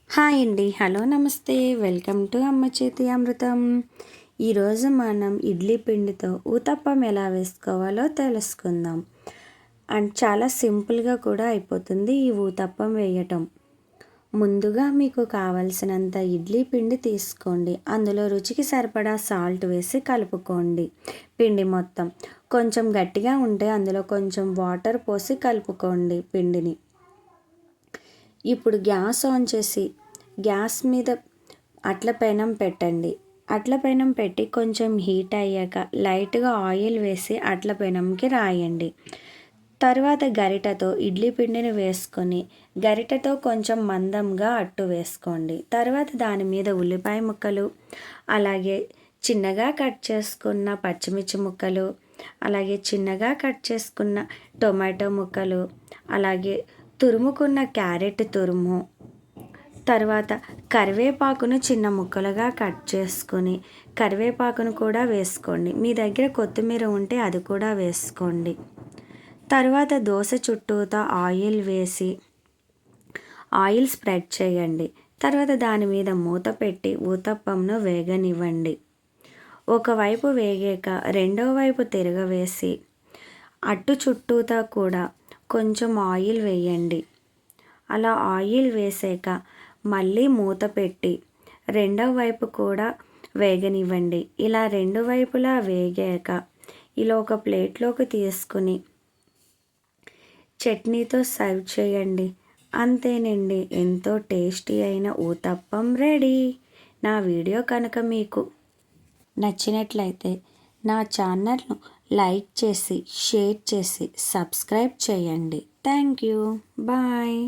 Hi అండి. Hello నమస్తే. Welcome to అమ్మ చేతి అమృతం. ఈరోజు మనం ఇడ్లీ పిండితో ఊతప్పం ఎలా వేసుకోవాలో తెలుసుకుందాం. అండ్ చాలా సింపుల్గా కూడా అయిపోతుంది ఈ ఊతప్పం వేయటం. ముందుగా మీకు కావలసినంత ఇడ్లీ పిండి తీసుకోండి. అందులో రుచికి సరిపడా సాల్ట్ వేసి కలుపుకోండి పిండి మొత్తం. కొంచెం గట్టిగా ఉంటే అందులో కొంచెం వాటర్ పోసి కలుపుకోండి పిండిని. ఇప్పుడు గ్యాస్ ఆన్ చేసి గ్యాస్ మీద అట్ల పెనం పెట్టండి. అట్ల పెనం పెట్టి కొంచెం హీట్ అయ్యాక లైట్గా ఆయిల్ వేసి అట్ల పెనంకి రాయండి. తర్వాత గరిటతో ఇడ్లీ పిండిని వేసుకొని గరిటతో కొంచెం మందంగా అట్టు వేసుకోండి. తర్వాత దాని మీద ఉల్లిపాయ ముక్కలు, అలాగే చిన్నగా కట్ చేసుకున్న పచ్చిమిర్చి ముక్కలు, అలాగే చిన్నగా కట్ చేసుకున్న టొమాటో ముక్కలు, అలాగే తురుముకున్న క్యారెట్ తురుము, తర్వాత కరివేపాకును చిన్న ముక్కలుగా కట్ చేసుకొని కరివేపాకును కూడా వేసుకోండి. మీ దగ్గర కొత్తిమీర ఉంటే అది కూడా వేసుకోండి. తర్వాత దోశ చుట్టూతా ఆయిల్ వేసి ఆయిల్ స్ప్రెడ్ చేయండి. తర్వాత దాని మీద మూత పెట్టి ఊతప్పంను వేగనివ్వండి. ఒకవైపు వేగాక రెండో వైపు తిరగవేసి అట్టు చుట్టూతా కూడా కొంచెం ఆయిల్ వేయండి. అలా ఆయిల్ వేసాక మళ్ళీ మూత పెట్టి రెండవ వైపు కూడా వేగనివ్వండి. ఇలా రెండు వైపులా వేగాక ఇలా ఒక ప్లేట్లోకి తీసుకుని చట్నీతో సర్వ్ చేయండి. అంతేనండి, ఎంతో టేస్టీ అయిన ఊతప్పం రెడీ. నా వీడియో కనుక మీకు నచ్చినట్లయితే నా ఛానల్ను లైక్ చేసి షేర్ చేసి సబ్స్క్రైబ్ చేయండి. Thank you. బాయ్.